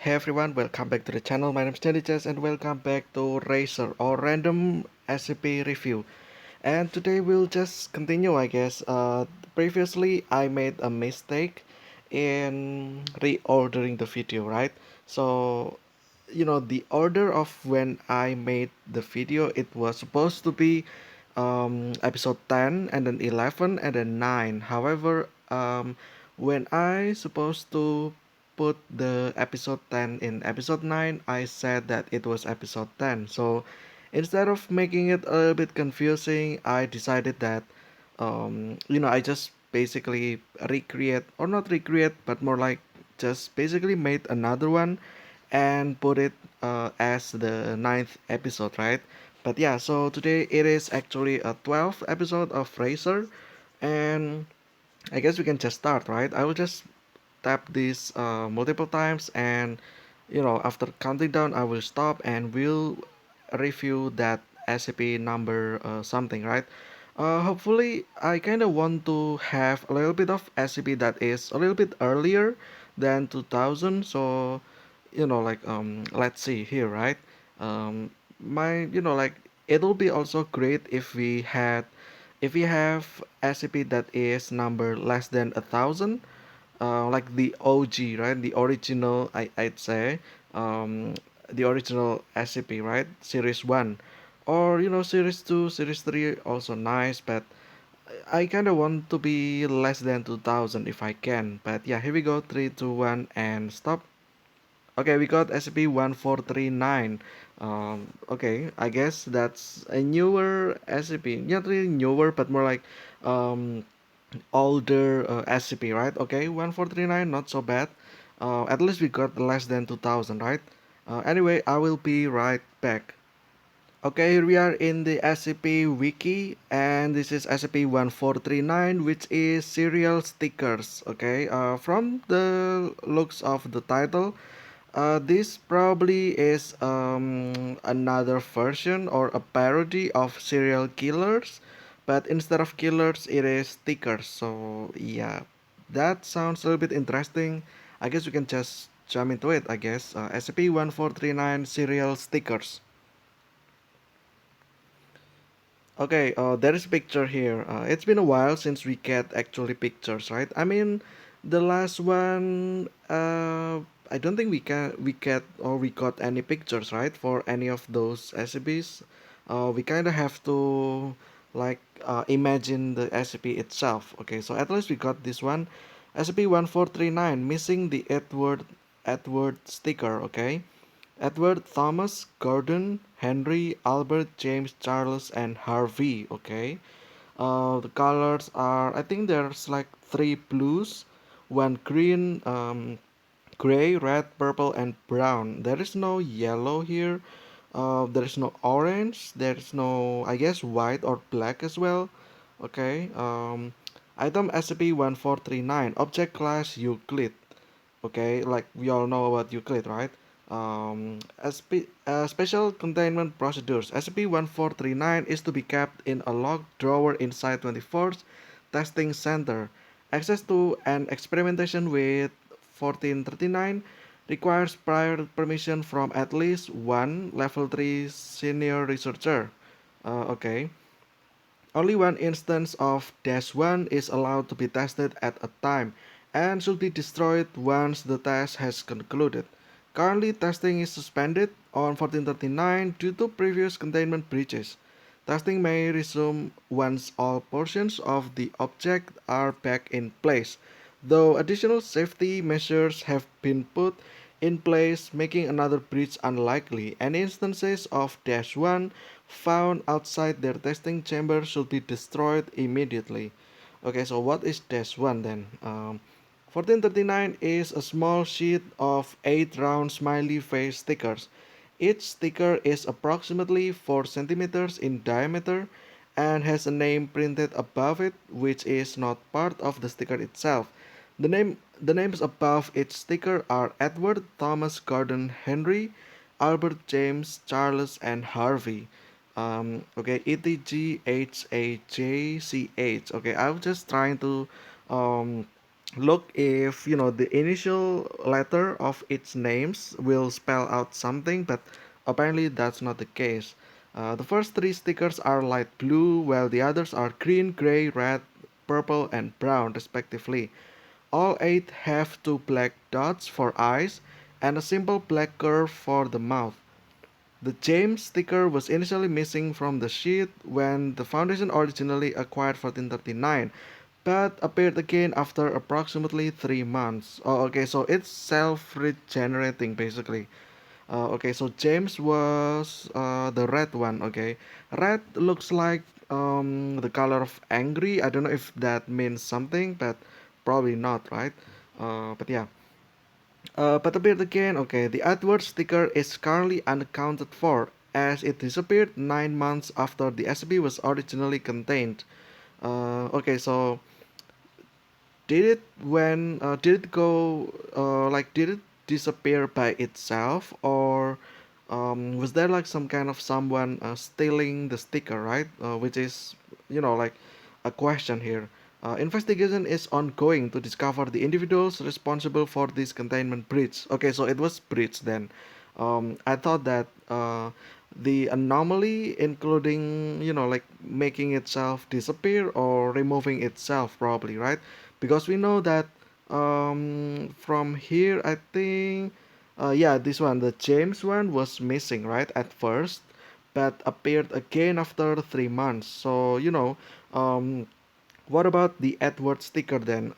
Hey everyone, welcome back to the channel. My name is Chess and welcome back to Racer or Random SCP Review. And today we'll just continue, I guess. Previously I made a mistake in reordering the video, right? So, the order of when I made the video, it was supposed to be episode 10 and then 11 and then 9. However, when I supposed to put the episode 10 in episode 9, I said that it was episode 10. So instead of making it a little bit confusing, I decided that I just basically recreate, or not recreate, but more like just basically made another one and put it as the ninth episode, right? But yeah, so today it is actually a 12th episode of Racer, and I guess we can just start, right? I will just tap this multiple times, and after counting down, I will stop and we'll review that SCP number something, right? Hopefully, I kind of want to have a little bit of SCP that is a little bit earlier than 2000. So, let's see here, right? My, it'll be also great if we have SCP that is number less than 1,000, like the OG, right? The original, I'd say, um, the original SCP, right? Series 1. Or, Series 2, Series 3, also nice, but I kind of want to be less than 2000 if I can. But yeah, here we go, 3, 2, 1, and stop. Okay, we got SCP-1439. Okay, I guess that's a newer SCP. Not really newer, but more like um, older SCP, right? Okay, 1439, not so bad. At least we got less than 2000, right? Anyway, I will be right back. Okay, here we are in the SCP wiki, and this is SCP-1439, which is serial stickers. Okay, from the looks of the title, this probably is another version or a parody of serial killers, but instead of killers, it is stickers. So yeah, that sounds a little bit interesting. I guess we can just jump into it. I guess SCP-1439 serial stickers. Okay, there is a picture here. It's been a while since we get actually pictures, right? I mean, the last one, I don't think we got any pictures, right? For any of those SCPs, we kind of have to like imagine the SCP itself. Okay, so at least we got this one, SCP-1439, missing the Edward sticker. Okay. Edward, Thomas, Gordon, Henry, Albert, James, Charles, and Harvey. Okay. The colors are, I think there's like three blues, one green, gray, red, purple, and brown. There is no yellow here. There is no orange. There is no, I guess, white or black as well. Okay. Item SCP-1439, object class Euclid. Okay, like we all know about Euclid, right? Special containment procedures. SCP-1439 is to be kept in a locked drawer inside 24th Testing Center. Access to and experimentation with 1439 requires prior permission from at least one level 3 senior researcher. Okay. Only one instance of Dash 1 is allowed to be tested at a time and should be destroyed once the test has concluded. Currently, testing is suspended on 1439 due to previous containment breaches. Testing may resume once all portions of the object are back in place, though additional safety measures have been put in place, making another breach unlikely. Any instances of Dash 1 found outside their testing chamber should be destroyed immediately. Okay, so what is Dash 1 then? 1439 is a small sheet of 8 round smiley face stickers. Each sticker is approximately 4 centimeters in diameter and has a name printed above it, which is not part of the sticker itself. The names above each sticker are Edward, Thomas, Gordon, Henry, Albert, James, Charles, and Harvey. Okay, ETGHAJCH. Okay, I'm just trying to um, look if the initial letter of its names will spell out something, but apparently that's not the case. The first three stickers are light blue, while the others are green, gray, red, purple, and brown, respectively. All eight have two black dots for eyes and a simple black curve for the mouth. The James sticker was initially missing from the sheet when the Foundation originally acquired 1439, but appeared again after approximately 3 months. Oh, okay, so it's self-regenerating basically. Okay, so James was the red one. Okay, red looks like the color of angry. I don't know if that means something, but probably not, right? But yeah. But appeared again. Okay, the Edward sticker is currently unaccounted for as it disappeared 9 months after the SCP was originally contained. Okay, so did it go did it disappear by itself, or was there like some kind of someone stealing the sticker, right? Which is like a question here. Investigation is ongoing to discover the individuals responsible for this containment breach. Okay, so it was breach then. I thought that the anomaly including like making itself disappear or removing itself probably, right? Because we know that from here I think yeah, this one, the James one, was missing right at first, but appeared again after 3 months. So what about the Edward sticker then?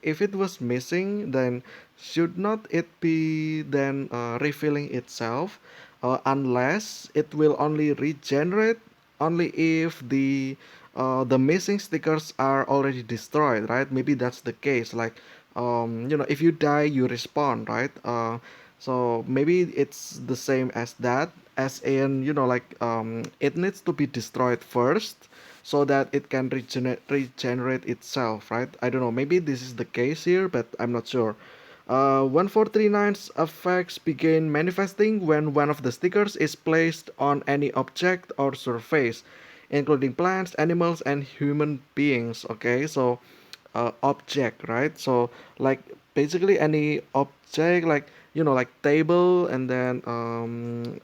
If it was missing, then should not it be then refilling itself, unless it will only regenerate only if the missing stickers are already destroyed, right? Maybe that's the case. Like, if you die, you respawn, right? So maybe it's the same as that, as in it needs to be destroyed first so that it can regenerate itself, right? I don't know. Maybe this is the case here, but I'm not sure. 1439's effects begin manifesting when one of the stickers is placed on any object or surface, including plants, animals, and human beings. Okay, so object, right? So like basically any object, like like table, and then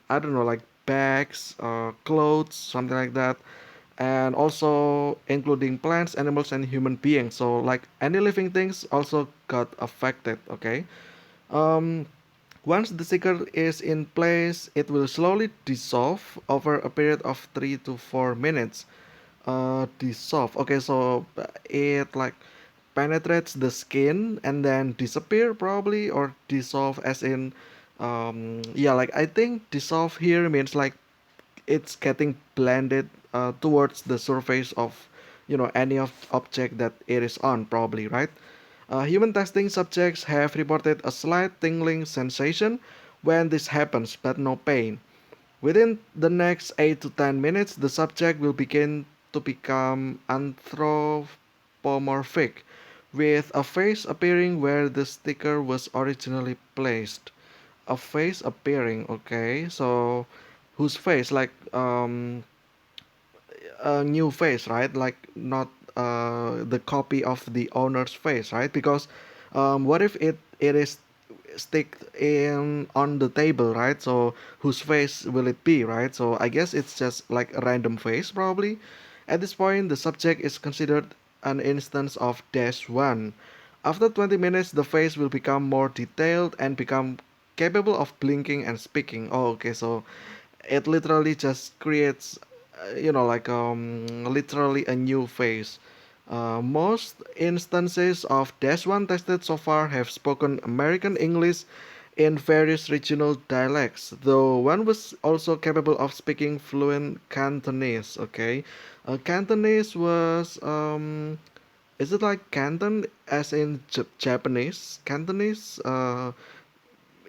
I don't know, like bags, clothes, something like that, and also including plants, animals, and human beings. So like any living things also got affected. Okay. Um, Once the sticker is in place, it will slowly dissolve over a period of 3 to 4 minutes. Dissolve. Okay, so it like penetrates the skin and then disappear probably, or dissolve as in yeah, like I think dissolve here means like it's getting blended towards the surface of any of object that it is on probably, right? Human testing subjects have reported a slight tingling sensation when this happens, but no pain. Within the next 8 to 10 minutes, the subject will begin to become anthropomorphic, with a face appearing where the sticker was originally placed. A face appearing, okay, so whose face? Like a new face, right? Like not the copy of the owner's face, right? Because what if it is stick in on the table, right? So whose face will it be, right? So I guess it's just like a random face probably. At this point, the subject is considered an instance of dash one. After 20 minutes, the face will become more detailed and become capable of blinking and speaking. Oh, okay, so it literally just creates literally a new face. Most instances of dash one tested so far have spoken American English in various regional dialects, though one was also capable of speaking fluent Cantonese. Okay, Cantonese was is it like Canton as in Japanese? Cantonese?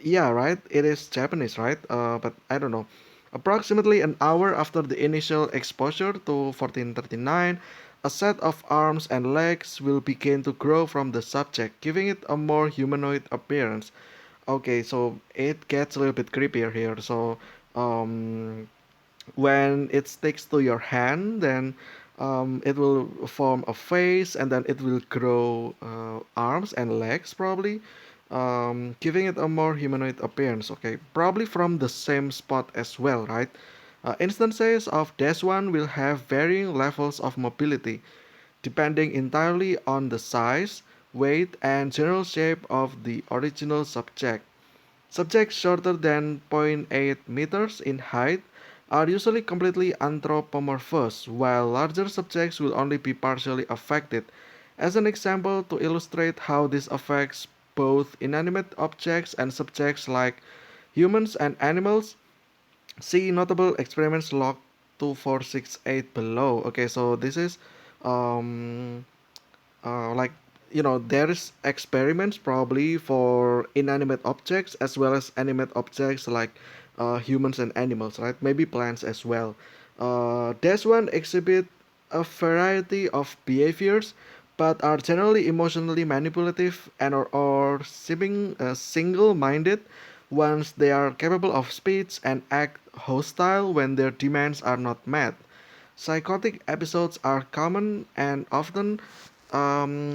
Yeah, right. It is Japanese, right? But I don't know. Approximately an hour after the initial exposure to 1439, a set of arms and legs will begin to grow from the subject, giving it a more humanoid appearance. Okay, so it gets a little bit creepier here. So, um, when it sticks to your hand, then It will form a face and then it will grow arms and legs probably, giving it a more humanoid appearance. Okay, probably from the same spot as well, right? Instances of Dash 1 will have varying levels of mobility, depending entirely on the size, weight, and general shape of the original subject. Subjects shorter than 0.8 meters in height are usually completely anthropomorphous, while larger subjects will only be partially affected. As an example, to illustrate how this affects both inanimate objects and subjects like humans and animals, see notable experiments log 2468 below. Okay, so this is um, like there is experiments probably for inanimate objects as well as animate objects like humans and animals, right? Maybe plants as well. This one exhibit a variety of behaviors but are generally emotionally manipulative and or seeming single-minded once they are capable of speech and act hostile when their demands are not met. Psychotic episodes are common and often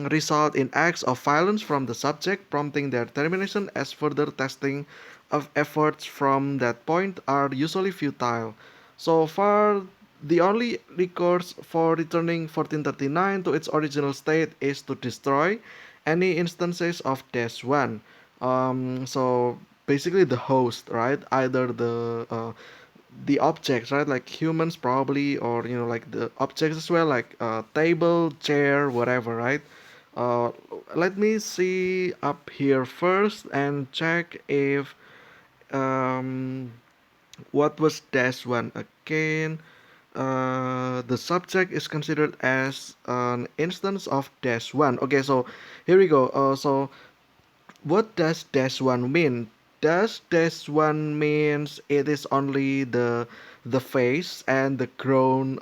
result in acts of violence from the subject, prompting their termination as further testing of efforts from that point are usually futile. So far, the only recourse for returning 1439 to its original state is to destroy any instances of Dash 1. So basically the host, right? Either the objects, right? Like humans probably, or like the objects as well, like table, chair, whatever, right? uh, Let me see up here first and check if um, what was dash one again. The subject is considered as an instance of dash one. Okay, so here we go. So what does dash one mean? Does dash one means it is only the face and the grown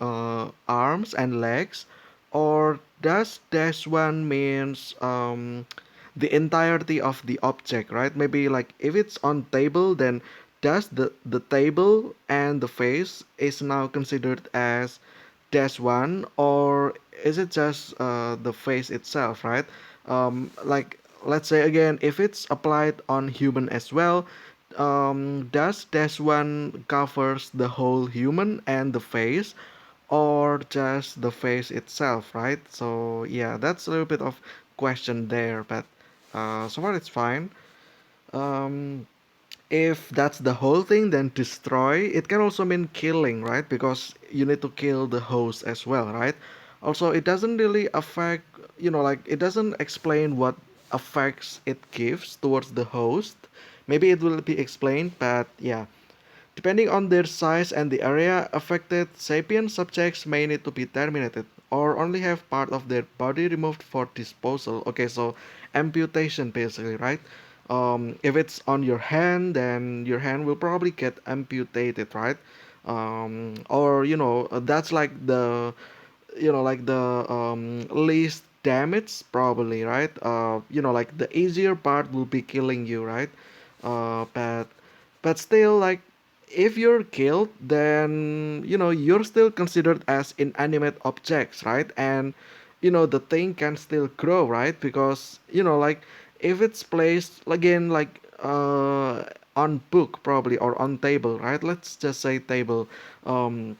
arms and legs, or does dash one means the entirety of the object, right? Maybe like if it's on table, then does the table and the face is now considered as dash one, or is it just the face itself, right? Like let's say again, if it's applied on human as well, does dash one covers the whole human and the face, or just the face itself, right? So yeah, that's a little bit of question there, but so far it's fine. Um, if that's the whole thing, then destroy. It can also mean killing, right? Because you need to kill the host as well, right? Also, it doesn't really affect, like it doesn't explain what effects it gives towards the host. Maybe it will be explained, but yeah. Depending on their size and the area affected, sapient subjects may need to be terminated or only have part of their body removed for disposal. Okay, so amputation basically, right? If it's on your hand, then your hand will probably get amputated, right? Or that's like the least damage probably, right? Like the easier part will be killing you, right? But still, like if you're killed, then you're still considered as inanimate objects, right? And the thing can still grow, right? Because like if it's placed again like on book probably or on table, right? Let's just say table. um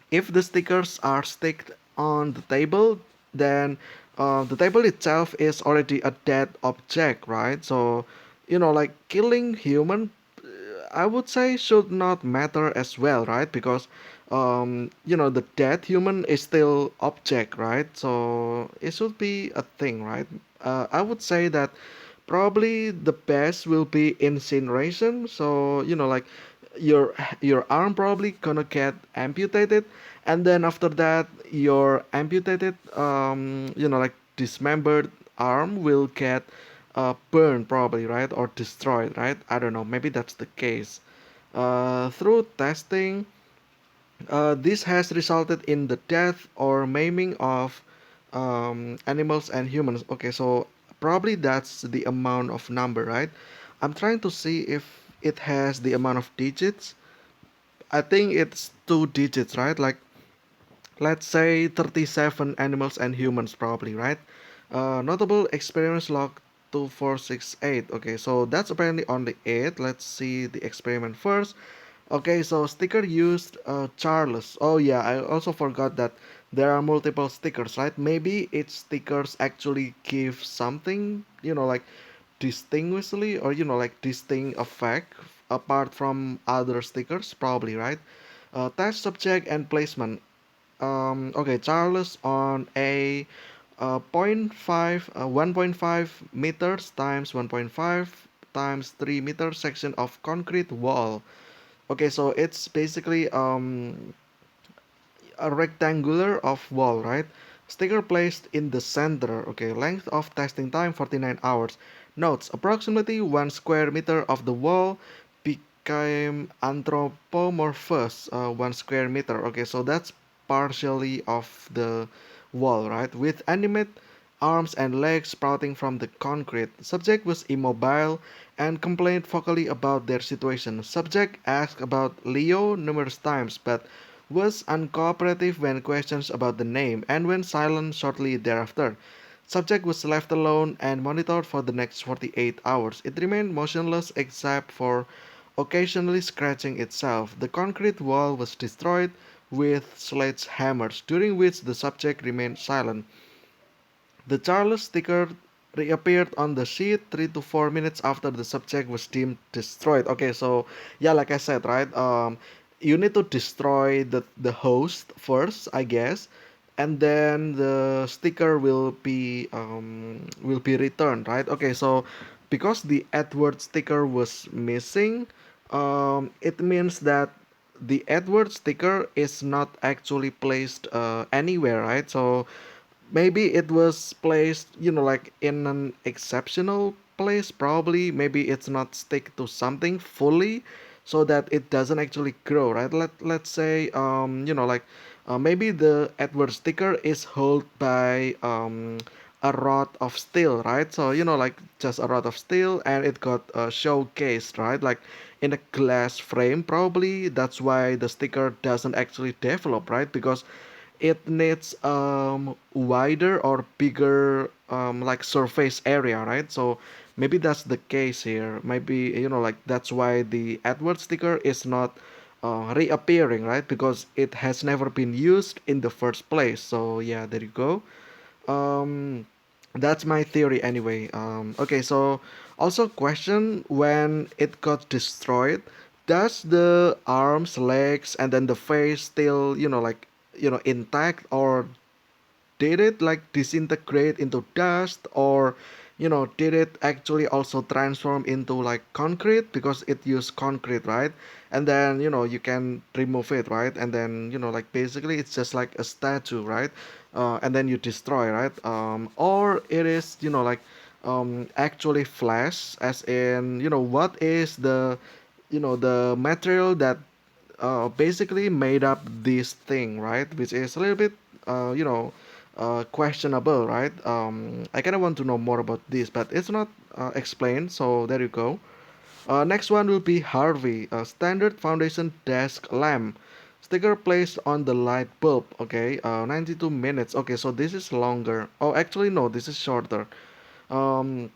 if the stickers are sticked on the table, then the table itself is already a dead object, right? So like killing human, I would say should not matter as well, right? Because the dead human is still object, right? So it should be a thing, right? I would say that probably the best will be incineration. So like your your arm probably gonna get amputated, and then after that your amputated like dismembered arm will get burned probably, right? Or destroyed, right? I don't know, maybe that's the case. Through testing, this has resulted in the death or maiming of animals and humans. Okay, so probably that's the amount of number, right? I'm trying to see if it has the amount of digits. I think it's two digits, right? Like let's say 37 animals and humans probably, right? Notable experiments log 2468. Okay, so that's apparently on the 8th. Let's see the experiment first. Okay, so sticker used Charles. Oh yeah, I also forgot that there are multiple stickers, right? Maybe each stickers actually give something, like distinguishingly or like distinct effect apart from other stickers, probably, right? Test subject and placement. Okay, Charles on a point 0.5, 1.5 meters times 1.5 times 3 meters section of concrete wall. Okay, so it's basically a rectangular of wall, right? Sticker placed in the center. Okay, length of testing time 49 hours. Notes: approximately 1 square meter of the wall became anthropomorphous. 1 square meter. Okay, so that's partially of the wall, right? With animate arms and legs sprouting from the concrete. Subject was immobile and complained vocally about their situation. Subject asked about Leo numerous times, but was uncooperative when questions about the name and went silent shortly thereafter. Subject was left alone and monitored for the next 48 hours. It remained motionless except for occasionally scratching itself. The concrete wall was destroyed with sledgehammers, during which the subject remained silent. The Charles sticker reappeared on the sheet 3 to 4 minutes after the subject was deemed destroyed. Okay, so yeah, like I said, right? You need to destroy the host first, I guess, and then the sticker will be returned, right? Okay, so because the Edward sticker was missing, it means that the Edward sticker is not actually placed anywhere, right? So maybe it was placed, like in an exceptional place, probably. Maybe it's not stick to something fully so that it doesn't actually grow, right? Let's say like maybe the Edward sticker is held by a rod of steel, right? So like just a rod of steel, and it got showcased, right? Like in a glass frame, probably. That's why the sticker doesn't actually develop, right? Because it needs wider or bigger like surface area, right? So maybe that's the case here. Maybe like that's why the Edward sticker is not reappearing, right? Because it has never been used in the first place. So yeah, there you go. um that's my theory anyway. Okay, so also question, when it got destroyed, does the arms, legs, and then the face still like intact, or did it like disintegrate into dust, or did it actually also transform into like concrete, because it used concrete, right? And then you can remove it, right? And then like basically it's just like a statue, right? And then you destroy, right? Or it is like actually flesh, as in what is the material that basically made up this thing, right? Which is a little bit, questionable, right? I kind of want to know more about this, but it's not explained. So there you go. Next one will be Harvey, a standard foundation desk lamp. Sticker placed on the light bulb. Okay, 92 minutes. Okay, so this is longer. Oh, actually, no, this is shorter. Um,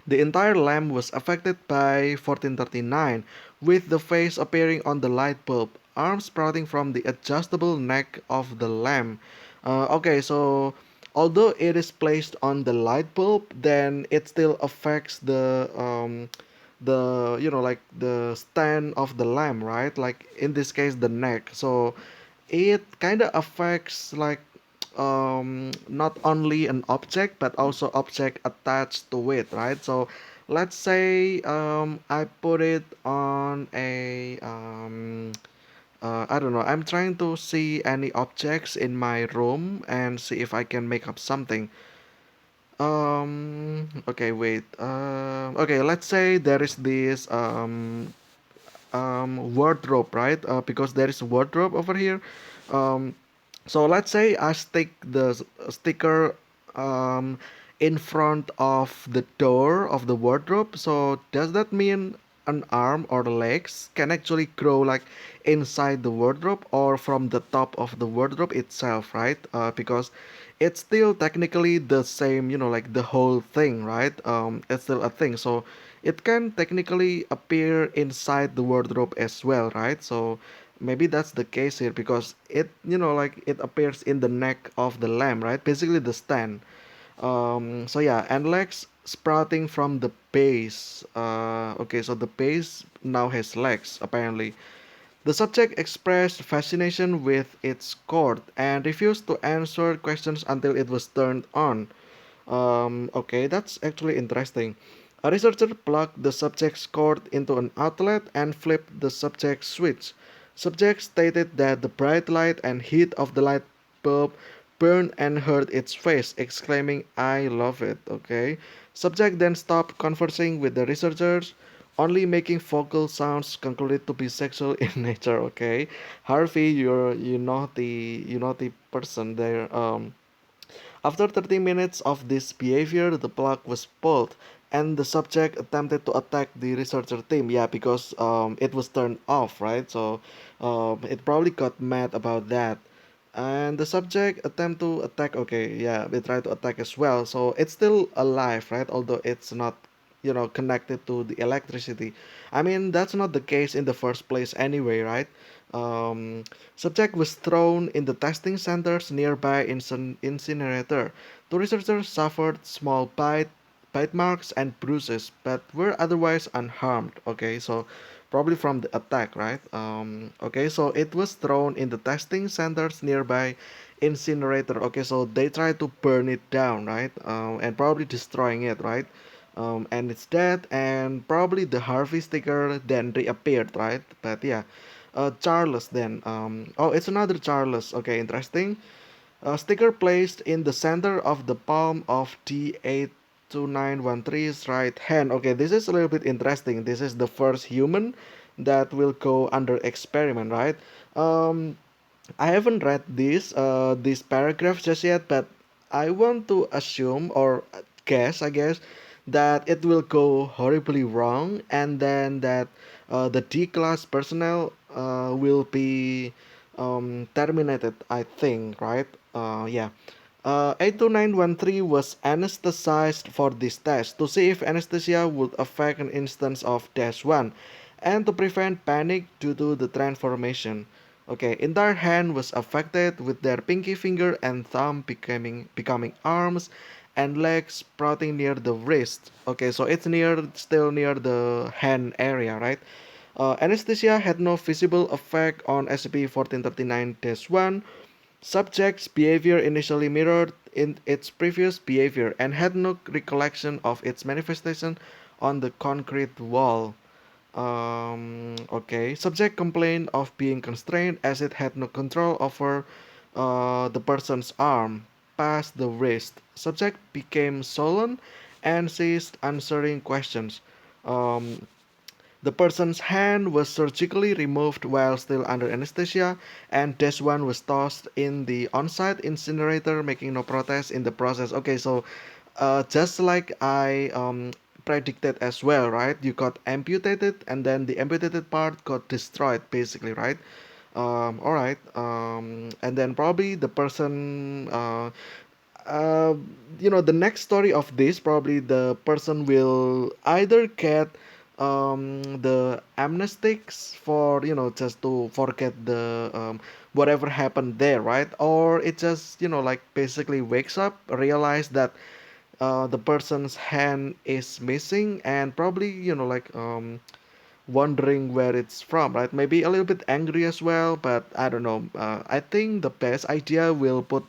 the entire lamp was affected by 1439, with the face appearing on the light bulb, arms sprouting from the adjustable neck of the lamp. Okay, so although it is placed on the light bulb, then it still affects the like the stand of the lamp, right? Like in this case, the neck. So it kind of affects like not only an object but also object attached to it, right? So let's say I put it on a I don't know, I'm trying to see any objects in my room and see if I can make up something. Okay, wait. Okay, let's say there is this wardrobe, right? Because there is a wardrobe over here. Um, so let's say I stick the sticker in front of the door of the wardrobe. So does that mean an arm or the legs can actually grow like inside the wardrobe or from the top of the wardrobe itself, right? Because it's still technically the same, like the whole thing, right? It's still a thing, so it can technically appear inside the wardrobe as well, right? So maybe that's the case here because it, like it appears in the neck of the lamp, right? Basically the stand. So yeah, and legs sprouting from the base. Okay, so the base now has legs apparently. The subject expressed fascination with its cord and refused to answer questions until it was turned on. Okay, that's actually interesting. A researcher plugged the subject's cord into an outlet and flipped the subject's switch. Subject stated that the bright light and heat of the light bulb burned and hurt its face, exclaiming, "I love it." Okay. Subject then stopped conversing with the researchers, only making vocal sounds concluded to be sexual in nature. Okay. Harvey, you naughty person there. After 30 minutes of this behavior, the plug was pulled and the subject attempted to attack the researcher team. Yeah, because it was turned off, right? So it probably got mad about that. And the subject attempt to attack. Okay, yeah, they try to attack as well. So it's still alive, right? Although it's not, connected to the electricity. I mean, that's not the case in the first place anyway, right? Um, Subject was thrown in the testing center's nearby incinerator. The researchers suffered small bite marks and bruises, but were otherwise unharmed. Okay, so probably from the attack, right? Okay, so it was thrown in the testing center's nearby incinerator. Okay, so they tried to burn it down, right? And probably destroying it, right? And it's dead, and probably the Harvey sticker then reappeared, right? But yeah, Charles then. Oh, it's another Charles. Okay, interesting. A sticker placed in the center of the palm of T82913's right hand. Okay, this is a little bit interesting. This is the first human that will go under experiment, right? Um, I haven't read this paragraph just yet, but I want to assume or guess, I guess, that it will go horribly wrong, and then that the D-class personnel will be terminated. I think, right? Yeah. 82913 was anesthetized for this test to see if anesthesia would affect an instance of dash 1 and to prevent panic due to the transformation. Okay, entire hand was affected with their pinky finger and thumb becoming arms and legs sprouting near the wrist. Okay, so it's still near the hand area, right? Anesthesia had no visible effect on SCP-1439-1. Subject's behavior initially mirrored in its previous behavior and had no recollection of its manifestation on the concrete wall. Okay. Subject complained of being constrained as it had no control over the person's arm past the wrist. Subject became sullen and ceased answering questions. Um, the person's hand was surgically removed while still under anesthesia, and Dash 1 was tossed in the on-site incinerator, making no protest in the process. Okay, so just like I predicted as well, right? You got amputated, and then the amputated part got destroyed, basically, right? All right. And then probably the person uh, the next story of this, probably the person will either get the amnestics for, just to forget the whatever happened there, right? Or it just, like basically wakes up, realize that the person's hand is missing, and probably, like wondering where it's from, right? Maybe a little bit angry as well, but I don't know. I think the best idea will put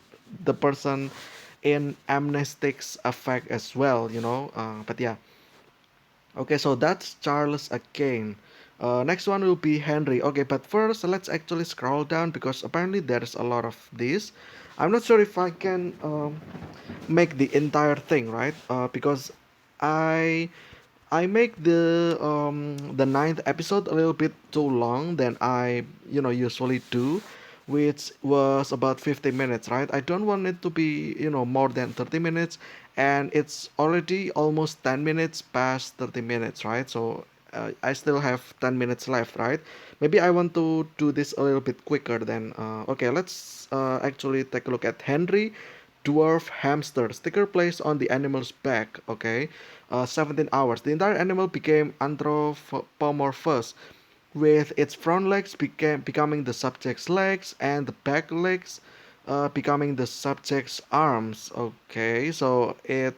the person in amnestics effect as well, but yeah. Okay, so that's Charles again. Next one will be Henry. Okay, but first let's actually scroll down because apparently there's a lot of this. I'm not sure if I can make the entire thing, right? Because I I make the ninth episode a little bit too long than I usually do, which was about 50 minutes, right? I don't want it to be more than 30 minutes, and it's already almost 10 minutes past 30 minutes, right? So I still have 10 minutes left, right? Maybe I want to do this a little bit quicker then. Okay, let's actually take a look at Henry dwarf hamster sticker placed on the animal's back. Okay, 17 hours. The entire animal became anthropomorphous, with its front legs becoming the subject's legs and the back legs becoming the subject's arms. Okay, so it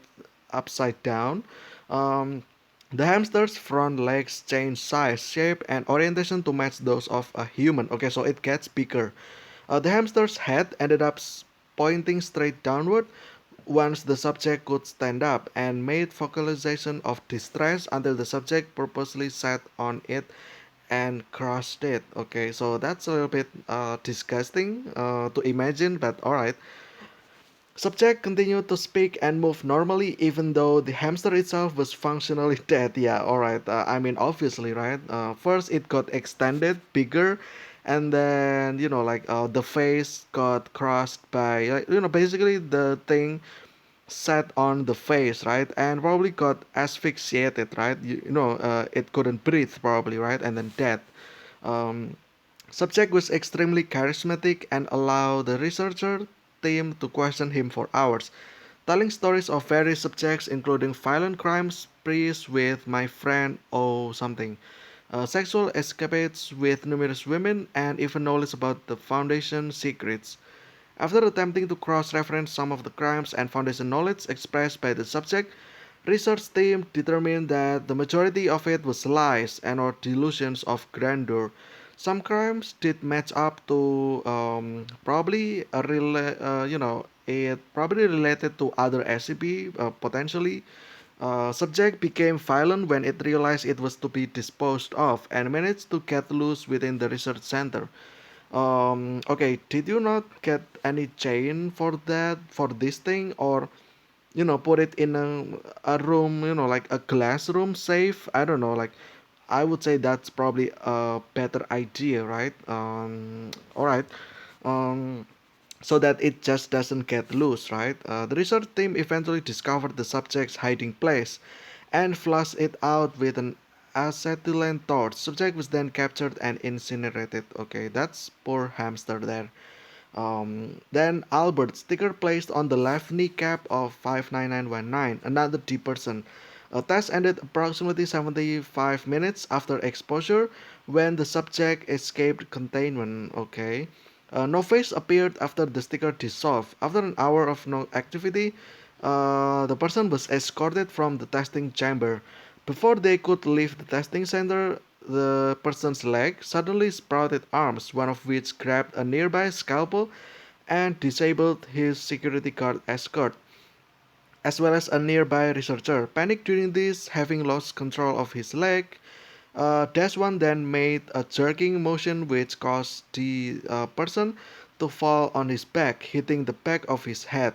upside down. Um, the hamster's front legs change size, shape, and orientation to match those of a human. Okay, so it gets bigger. The hamster's head ended up pointing straight downward once the subject could stand up, and made vocalization of distress until the subject purposely sat on it and crushed it. Okay, so that's a little bit disgusting to imagine, but alright. Subject continued to speak and move normally even though the hamster itself was functionally dead. Yeah, alright. I mean, obviously, right? First, it got extended, bigger, and then, the face got crushed by, basically the thing sat on the face, right? And probably got asphyxiated, right? It couldn't breathe, probably, right? And then dead. Um, Subject was extremely charismatic and allowed the researcher team to question him for hours, telling stories of various subjects including violent crimes, sprees with my friend or something, sexual escapades with numerous women, and even knowledge about the Foundation secrets. After attempting to cross-reference some of the crimes and Foundation knowledge expressed by the subject, research team determined that the majority of it was lies and or delusions of grandeur. Some crimes did match up to it probably related to other SCP potentially. Subject became violent when it realized it was to be disposed of and managed to get loose within the research center. Okay, did you not get any chain for that, for this thing, or put it in a room, like a glass room safe? I don't know, like I would say that's probably a better idea, right? All right. Um, so that it just doesn't get loose, right? The research team eventually discovered the subject's hiding place and flushed it out with an acetylene torch. Subject was then captured and incinerated. Okay, that's poor hamster there. Then Albert, sticker placed on the left kneecap of 59919, another D person. A test ended approximately 75 minutes after exposure when the subject escaped containment. Okay. No face appeared after the sticker dissolved. After an hour of no activity, the person was escorted from the testing chamber. Before they could leave the testing center, the person's leg suddenly sprouted arms, one of which grabbed a nearby scalpel and disabled his security guard escort, as well as a nearby researcher. Panicked during this, having lost control of his leg, Dash 1 then made a jerking motion which caused the person to fall on his back, hitting the back of his head.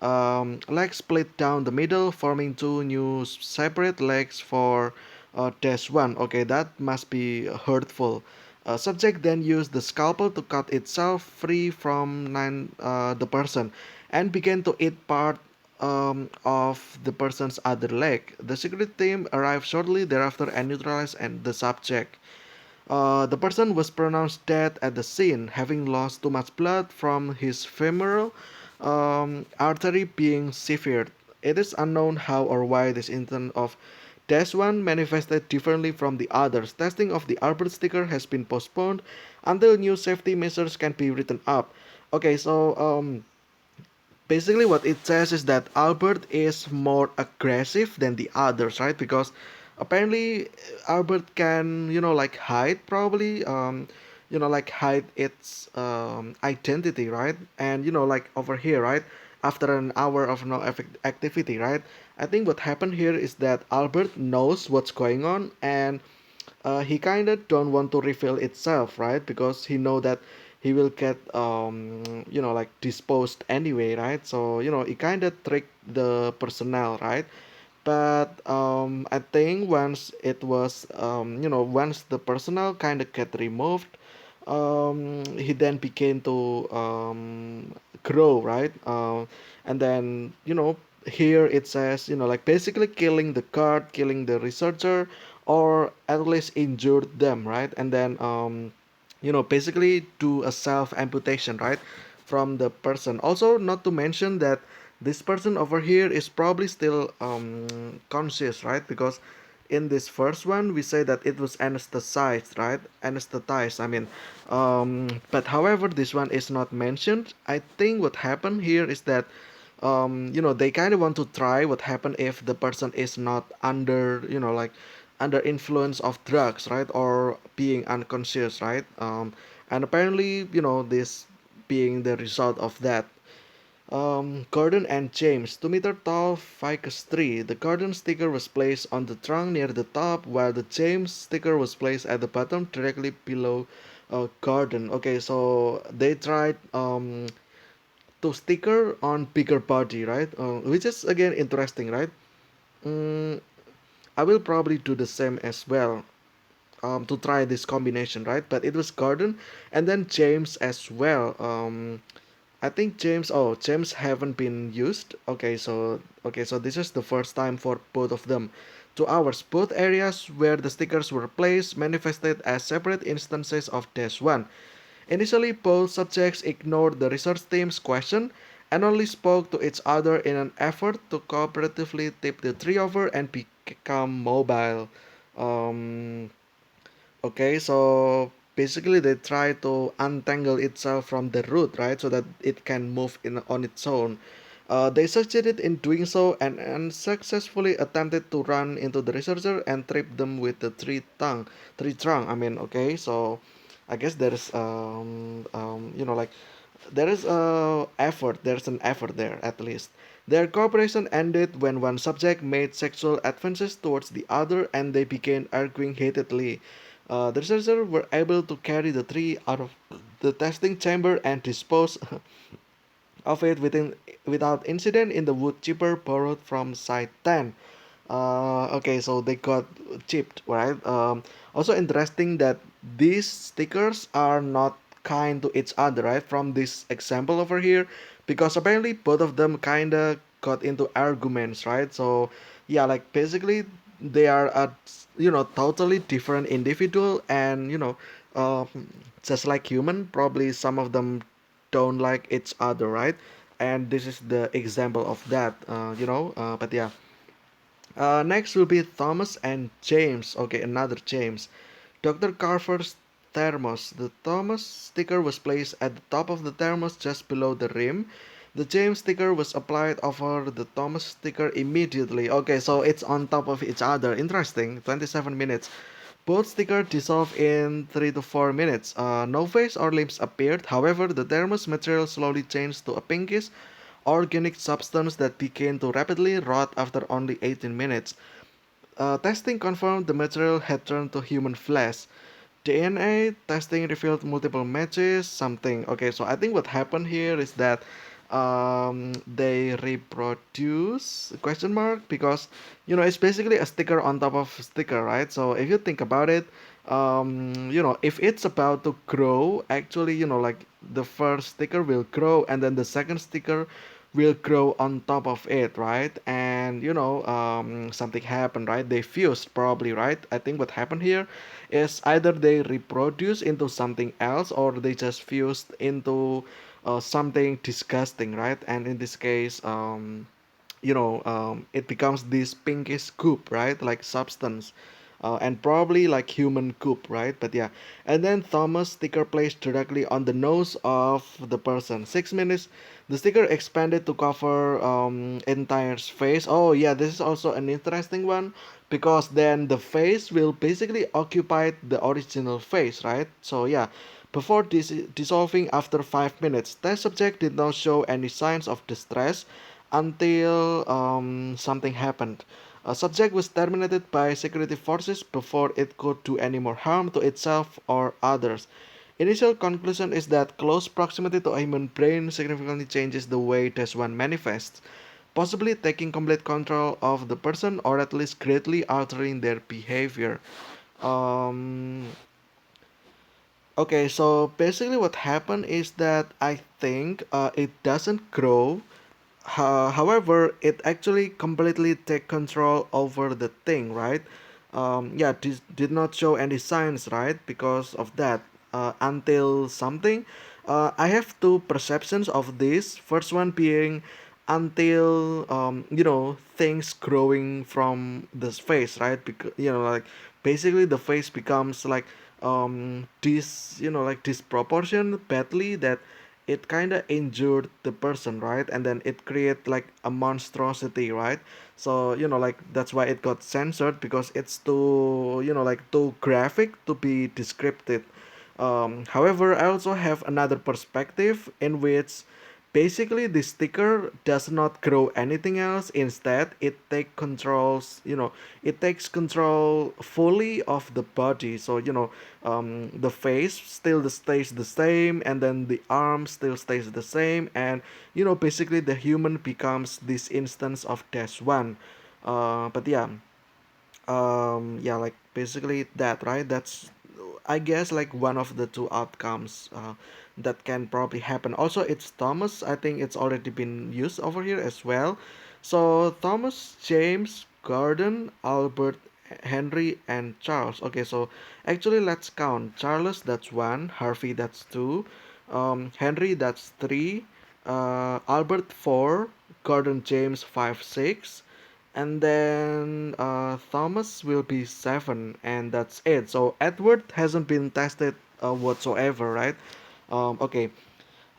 Legs split down the middle, forming two new separate legs for Dash 1. Okay, that must be hurtful. Subject then used the scalpel to cut itself free from the person and began to eat part of the person's other leg. The security team arrived shortly thereafter and neutralized the subject. The person was pronounced dead at the scene, having lost too much blood from his femoral artery being severed. It is unknown how or why this incident of Dash 1 manifested differently from the others. Testing of the Albert sticker has been postponed until new safety measures can be written up. Okay, so basically what it says is that Albert is more aggressive than the others, right? Because apparently Albert can, like hide probably, like hide its identity, right? And like over here, right? After an hour of no activity, right? I think what happened here is that Albert knows what's going on, and he kind of don't want to reveal itself, right? Because he know that he will get like disposed anyway, right? So he kind of tricked the personnel, right? But I think once it was once the personnel kind of get removed, he then began to grow, right? And then here it says, like basically killing the guard, killing the researcher, or at least injured them, right? And then basically do a self amputation, right, from the person. Also, not to mention that this person over here is probably still conscious, right? Because in this first one we say that it was anesthetized, right? Anesthetized, I mean. But however, this one is not mentioned. I think what happened here is that they kind of want to try what happened if the person is not under, like under influence of drugs, right, or being unconscious, right. And apparently, this being the result of that. Gordon and James, 2 meter tall ficus tree. The Gordon sticker was placed on the trunk near the top, while the James sticker was placed at the bottom, directly below Gordon. Okay, so they tried to sticker on bigger body, right? Which is again interesting, right? Mm, I will probably do the same as well. To try this combination, right? But it was Gordon and then James as well. I think James. Oh, James haven't been used. Okay, so this is the first time for both of them. 2 hours. Both areas where the stickers were placed manifested as separate instances of dash one. Initially, both subjects ignored the research team's question and only spoke to each other in an effort to cooperatively tip the tree over and become mobile. Um, Okay, so basically they try to untangle itself from the root, right, so that it can move in on its own. They succeeded in doing so and unsuccessfully attempted to run into the researcher and trip them with the tree trunk. I mean, okay, so I guess there's like there is there's an effort there at least. Their cooperation ended when one subject made sexual advances towards the other and they began arguing heatedly. The researchers were able to carry the tree out of the testing chamber and dispose of it without incident in the wood chipper borrowed from Site 10. Okay, so they got chipped, right? Also interesting that these stickers are not kind to each other, right? From this example over here, because apparently both of them kinda got into arguments, right? So yeah, like basically they are a totally different individual, and um, just like human, probably some of them don't like each other, right? And this is the example of that, but yeah. Next will be Thomas and James. Okay, another James. Dr. Carver's thermos. The Thomas sticker was placed at the top of the thermos just below the rim. The James sticker was applied over the Thomas sticker immediately. Okay, so it's on top of each other. Interesting. 27 minutes. Both stickers dissolved in 3 to 4 minutes. No face or limbs appeared. However, the thermos material slowly changed to a pinkish organic substance that began to rapidly rot after only 18 minutes. Testing confirmed the material had turned to human flesh. DNA testing revealed multiple matches, something. Okay, so I think what happened here is that they reproduce question mark, because it's basically a sticker on top of sticker, right? So if you think about it, if it's about to grow, actually, like the first sticker will grow and then the second sticker will grow on top of it, right? And something happened, right? They fused probably, right? I think what happened here is either they reproduce into something else or they just fused into something disgusting, right? And in this case, it becomes this pinkish goop, right? Like substance. And probably like human goop, right? But yeah, and then Thomas sticker placed directly on the nose of the person. 6 minutes, the sticker expanded to cover entire face. Oh yeah, this is also an interesting one, because then the face will basically occupy the original face, right? So yeah, before dissolving after 5 minutes, test subject did not show any signs of distress until something happened. A subject was terminated by security forces before it could do any more harm to itself or others. Initial conclusion is that close proximity to a human brain significantly changes the way this one manifests, possibly taking complete control of the person or at least greatly altering their behavior. Um, okay, so basically what happened is that I think it doesn't grow. However, it actually completely take control over the thing, right? yeah, did not show any signs, right? Because of that, until something. I have two perceptions of this. First one being until things growing from this face, right? Because like basically the face becomes like this like disproportion badly that it kind of injured the person, right? And then it create like a monstrosity, right? So like that's why it got censored, because it's too like too graphic to be descriptive. However, I also have another perspective in which basically the sticker does not grow anything else. Instead, it takes control fully of the body. So the face still stays the same, and then the arm still stays the same, and basically the human becomes this instance of dash one. But yeah, yeah, like basically that, right? That's, I guess, like one of the two outcomes that can probably happen. Also, it's Thomas. I think it's already been used over here as well. So Thomas, James, Gordon, Albert, Henry, and Charles. Okay, so actually let's count. Charles, that's one. Harvey, that's two. Henry, that's three. Albert, four. Gordon, James, five, six, and then Thomas will be seven, and that's it. So Edward hasn't been tested whatsoever, right? Okay.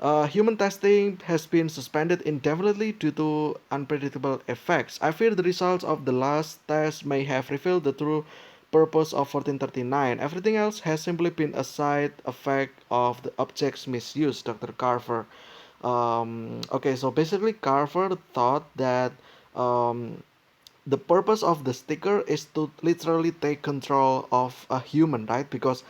Human testing has been suspended indefinitely due to unpredictable effects. I fear the results of the last test may have revealed the true purpose of 1439. Everything else has simply been a side effect of the object's misuse, Dr. Carver. Okay, so basically, Carver thought that um, the purpose of the sticker is to literally take control of a human, right? Because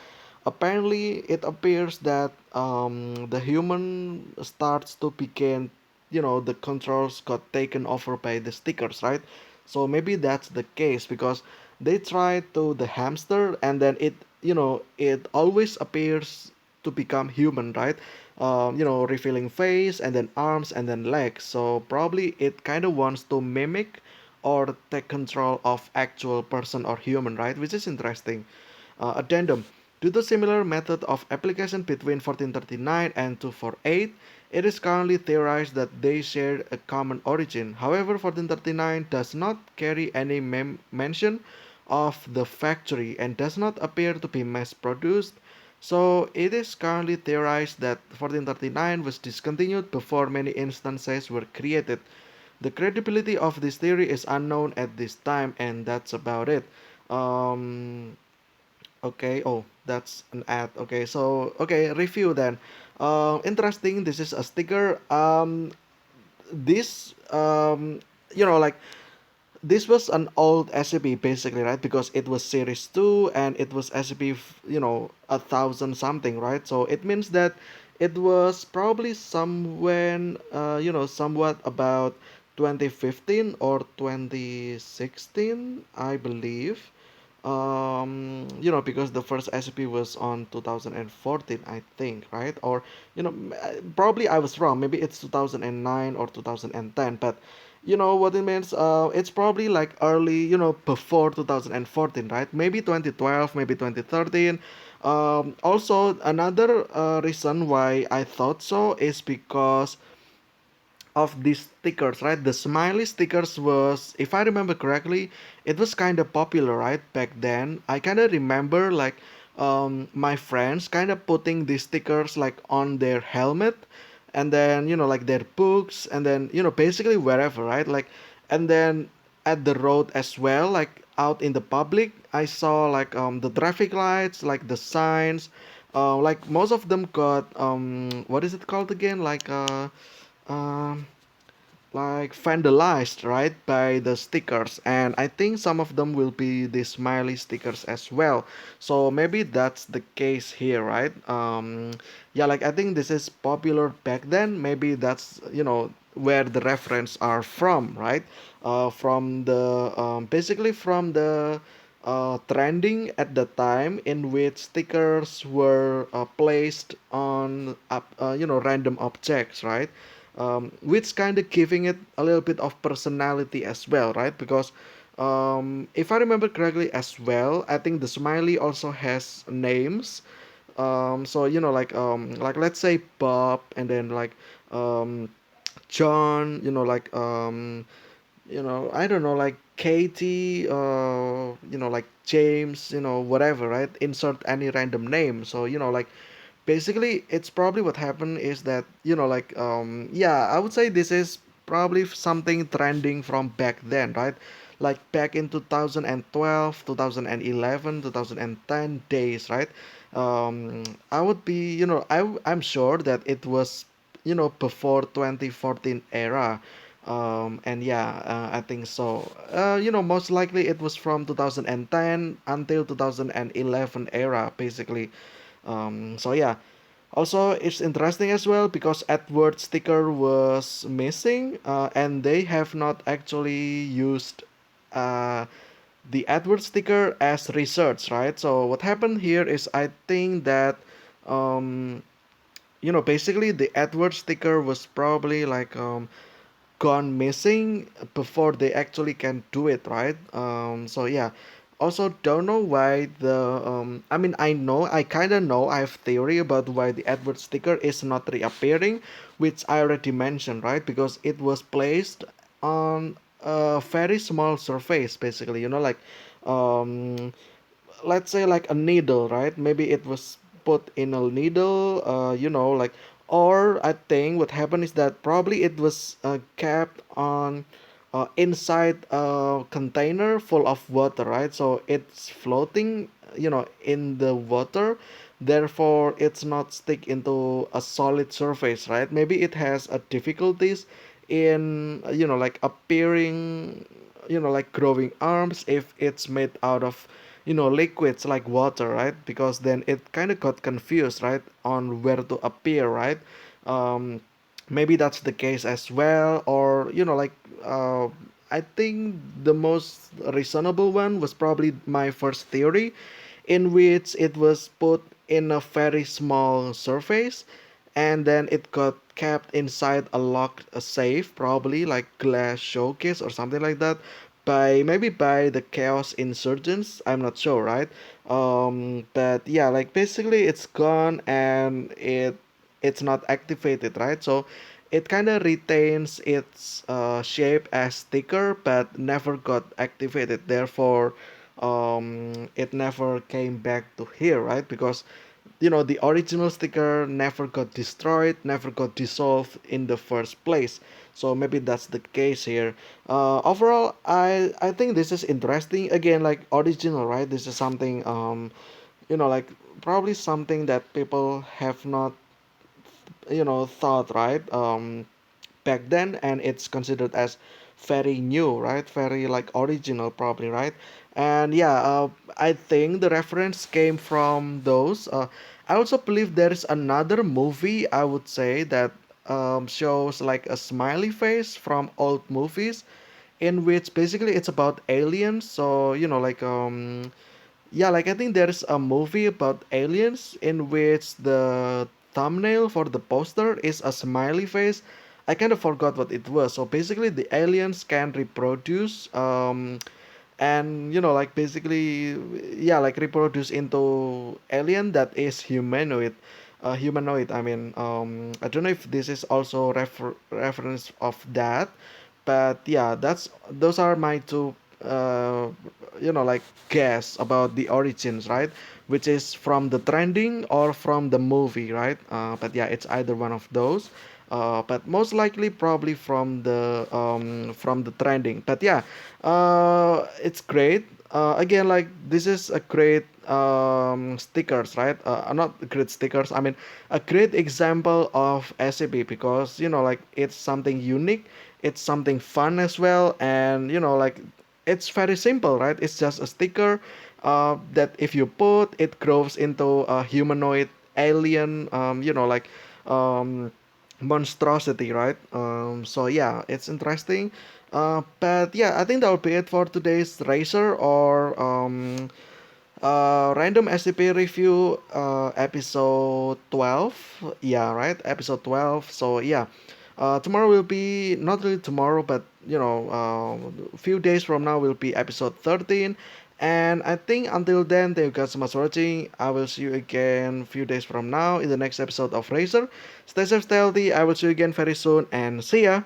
apparently it appears that the human starts to begin, the controls got taken over by the stickers, right? So maybe that's the case, because they try to the hamster, and then it always appears to become human, right? Revealing face, and then arms, and then legs. So probably it kind of wants to mimic or take control of actual person or human, right? Which is interesting. Addendum. Due to similar method of application between 1439 and 248, it is currently theorized that they share a common origin. However, 1439 does not carry any mention of the factory and does not appear to be mass produced. So it is currently theorized that 1439 was discontinued before many instances were created. The credibility of this theory is unknown at this time, and that's about it. Um, okay, oh, that's an ad. Okay, so, okay, review then. Interesting, this is a sticker. This, like, this was an old SCP basically, right? Because it was series 2 and it was SCP, 1,000 something, right? So it means that it was probably somewhere, somewhat about 2015 or 2016, I believe. Because the first SCP was on 2014, I think, right? Or, probably I was wrong. Maybe it's 2009 or 2010, but you know what it means. It's probably like early, before 2014, right? Maybe 2012, maybe 2013. Also, another reason why I thought so is because of these stickers, right? The smiley stickers was, if I remember correctly, it was kind of popular, right? Back then, I kind of remember like my friends kind of putting these stickers like on their helmet, and then like their books, and then basically wherever, right? Like, and then at the road as well, like out in the public, I saw like the traffic lights, like the signs, like most of them got what is it called again? Um like vandalized, right, by the stickers, and I think some of them will be the smiley stickers as well. So maybe that's the case here, right? Yeah, like I think this is popular back then. Maybe that's where the reference are from, right? From the basically from the trending at the time in which stickers were placed on random objects, right? Which kind of giving it a little bit of personality as well, right? Because If I remember correctly as well, I think the smiley also has names. So like let's say Bob, and then like um, John. I don't know, like Katie, like James, whatever, right? Insert any random name. So like basically it's probably what happened is that yeah, I would say this is probably something trending from back then, right? Like back in 2012, 2011, 2010 days, right? I would be, I'm sure that it was, before 2014 era. And yeah, I think so. Most likely it was from 2010 until 2011 era, basically. So yeah, also it's interesting as well because Edward sticker was missing, and they have not actually used uh, the Edward sticker as research, right? So what happened here is I think that um, basically the Edward sticker was probably like gone missing before they actually can do it, right? So yeah. Also, don't know why I mean, I kind of know. I have theory about why the Edward sticker is not reappearing, which I already mentioned, right? Because it was placed on a very small surface, basically. Um, let's say like a needle, right? Maybe it was put in a needle, or I think what happened is that probably it was kept on inside a container full of water, right? So it's floating, in the water. Therefore, it's not stick into a solid surface, right? Maybe it has a difficulties in, like appearing, like growing arms if it's made out of liquids like water, right? Because then it kind of got confused, right, on where to appear, right? um, Maybe that's the case as well, or uh, I think the most reasonable one was probably my first theory, in which it was put in a very small surface, and then it got kept inside a locked safe, probably like glass showcase or something like that, by the chaos insurgents. I'm not sure, right? But yeah, like basically it's gone, and it's not activated, right? So it kind of retains its shape as sticker but never got activated. Therefore it never came back to here, right? Because the original sticker never got destroyed, never got dissolved in the first place. So maybe that's the case here. Overall, I think this is interesting. Again, like original, right? This is something like probably something that people have not thought, right, back then, and it's considered as very new, right? Very like original, probably, right? And yeah, I think the reference came from those. I also believe there is another movie, I would say, that shows like a smiley face from old movies, in which basically it's about aliens. So yeah, like I think there's a movie about aliens in which the thumbnail for the poster is a smiley face. I kind of forgot what it was. So basically, the aliens can reproduce, and like basically, yeah, like reproduce into alien that is humanoid. Humanoid. I mean, I don't know if this is also reference of that, but yeah, those are my two uh, like guess about the origins, right? Which is from the trending or from the movie, right? But yeah, it's either one of those. But most likely probably from the trending. But yeah, it's great. Again, like this is a great stickers, right? Not great stickers. I mean, a great example of SCP, because like it's something unique, it's something fun as well, and like it's very simple, right? It's just a sticker that if you put, it grows into a humanoid alien, um, monstrosity, right? So yeah, it's interesting. But yeah, I think that will be it for today's Racer or random SCP review, episode 12. Yeah, right, episode 12. So yeah, Tomorrow will be not really tomorrow, but a few days from now will be episode 13. And I think until then, thank you guys so much for watching. I will see you again a few days from now in the next episode of Razer. Stay safe, stay healthy. I will see you again very soon, and see ya.